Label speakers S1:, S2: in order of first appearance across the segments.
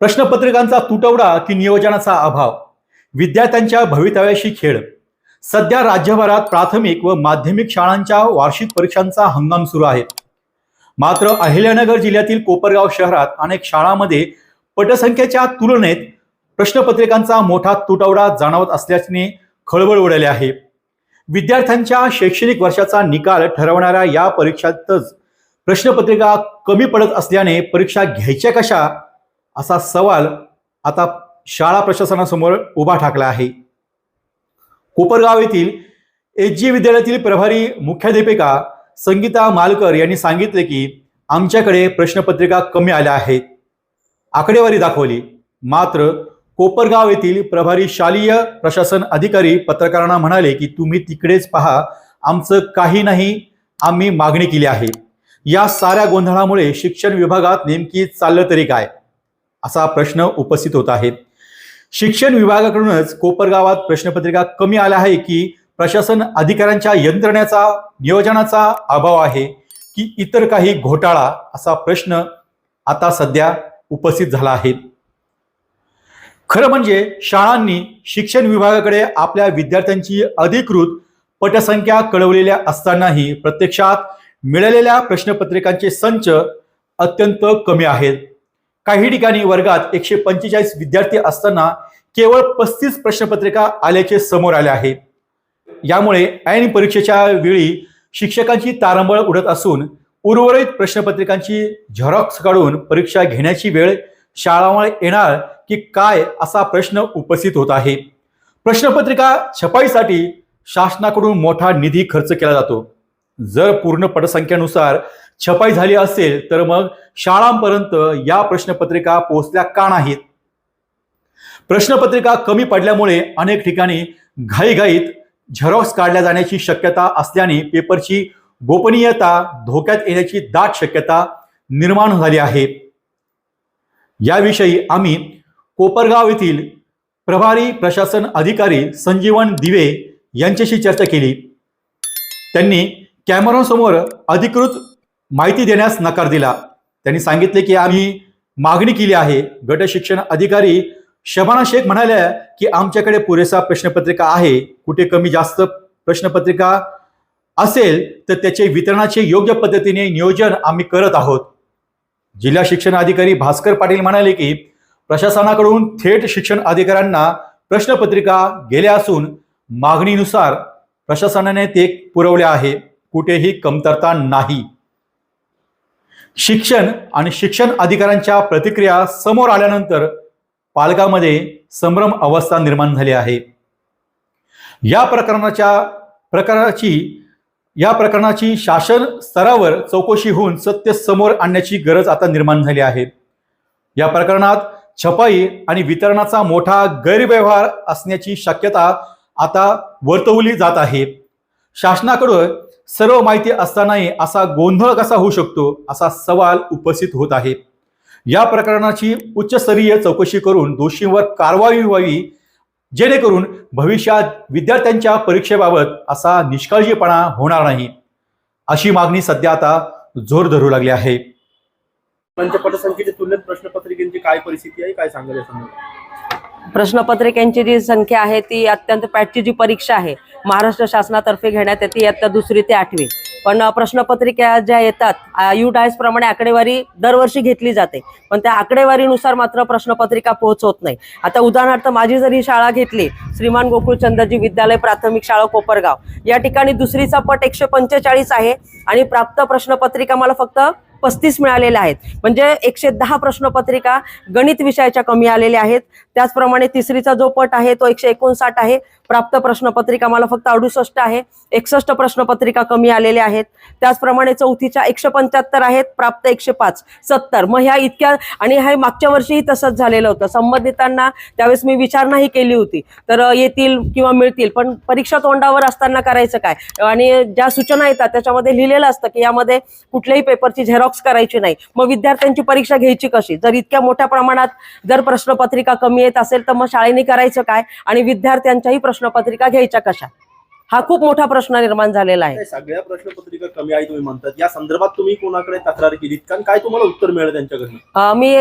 S1: प्रश्नपत्रिकांचा तुटवडा की नियोजनाचा अभाव, विद्यार्थ्यांच्या भवितव्याशी खेळ. सध्या राज्यभरात प्राथमिक व माध्यमिक शाळांच्या वार्षिक परीक्षांचा हंगाम सुरू आहे. मात्र अहिल्यानगर जिल्ह्यातील कोपरगाव शहरात अनेक शाळांमध्ये पटसंख्येच्या तुलनेत प्रश्नपत्रिकांचा मोठा तुटवडा जाणवत असल्याने खळबळ उडाली आहे. विद्यार्थ्यांच्या शैक्षणिक वर्षाचा निकाल ठरवणाऱ्या या परीक्षातच प्रश्नपत्रिका कमी पडत असल्याने परीक्षा घ्यायच्या कशा, असा सवाल आता शाळा प्रशासनासमोर उभा ठाकला आहे. कोपरगाव येथील एचजी विद्यालयातील प्रभारी मुख्याध्यापिका संगीता मालकर यांनी सांगितले की आमच्याकडे प्रश्नपत्रिका कमी आल्या आहेत. आकडेवारी दाखवली. मात्र कोपरगाव येथील प्रभारी शालेय प्रशासन अधिकारी पत्रकारांना म्हणाले की तुम्ही तिकडेच पहा, आमचं काही नाही, आम्ही मागणी केली आहे. या साऱ्या गोंधळामुळे शिक्षण विभागात नेमकी चाललं तरी काय, असा प्रश्न उपस्थित होत आहे. शिक्षण विभागाकडूनच कोपरगावात प्रश्नपत्रिका कमी आल्या आहे की प्रशासन अधिकाऱ्यांच्या यंत्रणेचा नियोजनाचा अभाव आहे की इतर काही घोटाळा, असा प्रश्न आता सध्या उपस्थित झाला आहे. खरं म्हणजे शाळांनी शिक्षण विभागाकडे आपल्या विद्यार्थ्यांची अधिकृत पटसंख्या कळवलेल्या असतानाही प्रत्यक्षात मिळालेल्या प्रश्नपत्रिकांचे संच अत्यंत कमी आहेत. काही ठिकाणी वर्गात 145 विद्यार्थी असताना केवळ 35 प्रश्नपत्रिका आल्याचे समोर आले आहे. यामुळे ऐन परीक्षेच्या वेळी शिक्षकांची तारंबळ उडत असून उर्वरित प्रश्नपत्रिकांची झेरॉक्स काढून परीक्षा घेण्याची वेळ शाळांवर येणार की काय, असा प्रश्न उपस्थित होत आहे. प्रश्नपत्रिका छपाईसाठी शासनाकडून मोठा निधी खर्च केला जातो. जर पूर्ण पटसंख्येनुसार छपाई झाली असेल तर मग शाळांपर्यंत या प्रश्नपत्रिका पोहोचल्या का नाहीत? प्रश्नपत्रिका कमी पडल्यामुळे अनेक ठिकाणी घाईघाईत झेरॉक्स काढल्या जाण्याची शक्यता असल्याने पेपरची गोपनीयता धोक्यात येण्याची दाट शक्यता निर्माण झाली आहे. याविषयी आम्ही कोपरगाव येथील प्रभारी प्रशासन अधिकारी संजीवन दिवे यांच्याशी चर्चा केली. त्यांनी कॅमेऱ्यासमोर अधिकृत माहिती देण्यास नकार दिला. त्यांनी सांगितले की आम्ही मागणी केली आहे. गट शिक्षण अधिकारी शबाना शेख म्हणाल्या की आमच्याकडे पुरेसा प्रश्नपत्रिका आहे. कुठे कमी जास्त प्रश्नपत्रिका असेल तर त्याचे वितरणाचे योग्य पद्धतीने नियोजन आम्ही करत आहोत. जिल्हा शिक्षण अधिकारी भास्कर पाटील म्हणाले की प्रशासनाकडून थेट शिक्षण अधिकाऱ्यांना प्रश्नपत्रिका गेल्या असून मागणीनुसार प्रशासनाने ते पुरवले आहे. कुठेही कमतरता नाही. शिक्षण आणि शिक्षण अधिकाऱ्यांच्या प्रतिक्रिया समोर आल्यानंतर पालकांमध्ये संभ्रम अवस्था निर्माण झाली आहे. या प्रकरणाची शासन स्तरावर चौकशी होऊन सत्य समोर आणण्याची गरज आता निर्माण झाली आहे. या प्रकरणात छपाई आणि वितरणाचा मोठा गैरव्यवहार असण्याची शक्यता आता वर्तवली जात आहे. शासनाकडून सर्व माहिती असतानाही असा गोंधळ कसा होऊ शकतो, असा सवाल उपस्थित होत आहे. या प्रकरणाची उच्चस्तरीय चौकशी करून दोषींवर कारवाई व्हावी, जेणेकरून भविष्यात विद्यार्थ्यांच्या परीक्षेबाबत असा निष्काळजीपणा होणार नाही, अशी मागणी सध्या आता जोर धरू लागली आहे.
S2: पटसंख्येच्या तुलनेत प्रश्नपत्रिकेची काय परिस्थिती आहे, काय सांगाल या संदर्भात?
S3: प्रश्नपत्रिकांची जी संख्या आहे ती अत्यंत पॅटची जी परीक्षा आहे महाराष्ट्र शासनातर्फे घेण्यात येते इयत्ता 2री ते 8वी. पण प्रश्नपत्रिका ज्या येतात UDAIS प्रमाणे आकडेवारी दरवर्षी घेतली जाते, पण त्या आकडेवारीनुसार मात्र प्रश्नपत्रिका पोहोचवत नाही. आता उदाहरणार्थ माझी जर ही शाळा घेतली, श्रीमान गोकुळचंदजी विद्यालय प्राथमिक शाळा कोपरगाव, या ठिकाणी 2रीचा पट 145 आहे आणि प्राप्त प्रश्नपत्रिका मला फक्त 35 मिळालेल्या आहेत. म्हणजे 110 प्रश्नपत्रिका गणित विषयाच्या कमी आलेल्या आहेत. त्याचप्रमाणे 3रीचा जो पट आहे तो 159 आहे. प्राप्त प्रश्नपत्रिका मला फक्त 68 आहे. 61 प्रश्नपत्रिका कमी आलेल्या आहेत. त्याचप्रमाणे 4थीच्या 175 आहेत, प्राप्त 105, 70. मग ह्या इतक्या, आणि हे मागच्या वर्षीही तसंच झालेलं होतं. संबंधितांना त्यावेळेस मी विचारणा केली होती, तर येतील किंवा मिळतील, पण परीक्षा तोंडावर असताना करायचं काय? आणि ज्या सूचना येतात त्याच्यामध्ये लिहिलेलं असतं की यामध्ये कुठल्याही पेपरची झेरॉक्स करायची नाही. मग विद्यार्थ्यांची परीक्षा घ्यायची कशी? जर इतक्या मोठ्या प्रमाणात जर प्रश्नपत्रिका कमी येत असेल तर मग शाळेने करायचं काय आणि विद्यार्थ्यांच्याही प्रश्नपत्रिका घ्यायच्या कशा? हा खूप मोठा प्रश्न निर्माण झालेला आहे.
S2: काय सगळ्या प्रश्नपत्रिका कमी आहे तुम्ही म्हणतात, या संदर्भात तुम्ही कोणाकडे तक्रार केलीत कारण काय तुम्हाला उत्तर मिळालं त्यांच्याकडनं?
S3: मी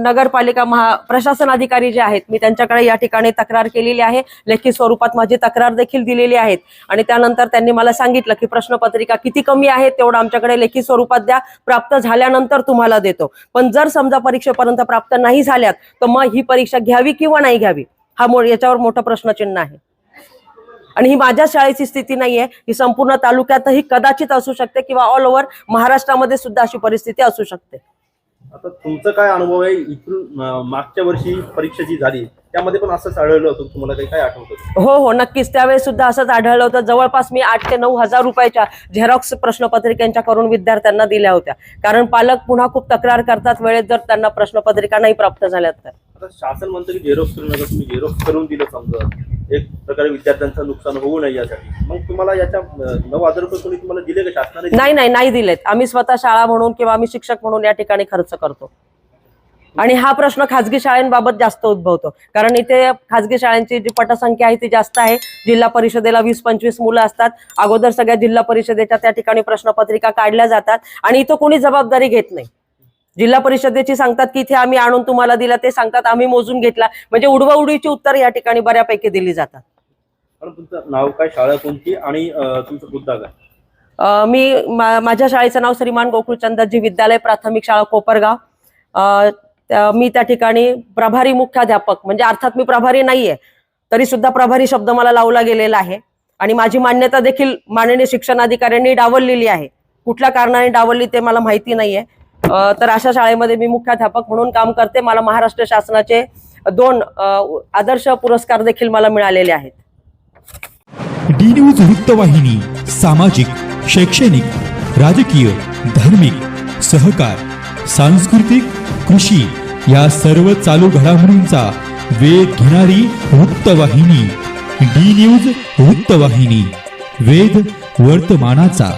S3: नगरपालिका प्रशासन अधिकारी जे आहेत मी त्यांच्याकडे या ठिकाणी तक्रार केलेली आहे. लेखी स्वरूपात माझी तक्रार देखील दिलेली आहेत आणि त्यानंतर त्यांनी मला सांगितलं की प्रश्नपत्रिका किती कमी आहे तेवढं आमच्याकडे लेखी स्वरूपात द्या, प्राप्त झाल्यानंतर तुम्हाला देतो. पण जर समजा परीक्षेपर्यंत प्राप्त नाही झाल्यात तर मग ही परीक्षा घ्यावी किंवा नाही घ्यावी हा याच्यावर मोठं प्रश्नचिन्ह आहे. आणि ही माझ्या शाळेची स्थिती नाहीये, ही संपूर्ण तालुक्यातही कदाचित असू शकते किंवा ऑल ओव्हर महाराष्ट्रामध्ये सुद्धा अशी परिस्थिती असू शकते.
S2: आता तुमचा काय अनुभव आहे इथून मागच्या वर्षी परीक्षा जी झाली त्यामध्ये पण असंच आढळलं होतं, तुम्हाला काय आठवतं?
S3: हो नक्कीच त्यावेळेस सुद्धा असंच आढळलं होतं. जवळपास मी 8 ते 9 हजार रुपयाच्या झेरॉक्स प्रश्नपत्रिकांच्या करून विद्यार्थ्यांना दिल्या होत्या. कारण पालक पुन्हा खूप तक्रार करतात वेळेत जर त्यांना प्रश्नपत्रिका नाही प्राप्त झाल्या तर.
S2: आता शासन म्हणतं की झेरॉक्स करू नका, तुम्ही झेरॉक्स करून दिलं समजा एक प्रकारे विद्यार्थ्यांचं नुकसान होऊ नये यासाठी, मग तुम्हाला याच्या 9,000 रुपये कोणी तुम्हाला दिले का शासनाने?
S3: नाही दिलेत. आम्ही स्वतः शाळा म्हणून किंवा आम्ही शिक्षक म्हणून या ठिकाणी खर्च करतो. आणि हा प्रश्न खाजगी शाळांबाबत जास्त उद्भवतो कारण इथे खाजगी शाळांची जी पटसंख्या आहे ती जास्त आहे. जिल्हा परिषदेला 20-25 मुलं असतात. अगोदर सगळ्या जिल्हा परिषदेच्या त्या ठिकाणी प्रश्नपत्रिका काढल्या जातात आणि इथं कोणी जबाबदारी घेत नाही. जिल्हा परिषदेची सांगतात की इथे आम्ही आणून तुम्हाला दिला, ते सांगतात आम्ही मोजून घेतला, म्हणजे उडवाउडीची उत्तर या ठिकाणी बऱ्यापैकी दिली जातात.
S2: तुमचं नाव काय, शाळा कोणती आणि तुमचा मुद्दा काय?
S3: माझ्या शाळेचं नाव श्रीमान गोकुळचंदजी विद्यालय प्राथमिक शाळा कोपरगाव. मी त्या ठिकाणी प्रभारी मुख्याध्यापक, म्हणजे अर्थात मी प्रभारी नाहीये तरी सुद्धा प्रभारी शब्द मला लावला गेलेला आहे आणि माझी मान्यता देखील माननीय शिक्षणाधिकाऱ्यांनी डावललेली आहे. कुठल्या कारणाने डावलली ते मला माहिती नाहीये. तर अशा शाळेमध्ये मी मुख्याध्यापक म्हणून काम करते. मला महाराष्ट्र शासनाचे 2 आदर्श पुरस्कार देखील मला मिळालेले आहेत.
S4: डी न्यूज वृत्तवाहिनी सामाजिक, शैक्षणिक, राजकीय, धार्मिक, सहकार, सांस्कृतिक, कृषी या सर्व चालू घडामोडींचा वेध घेणारी वृत्तवाहिनी. डी न्यूज वृत्तवाहिनी, वेध वर्तमानाचा.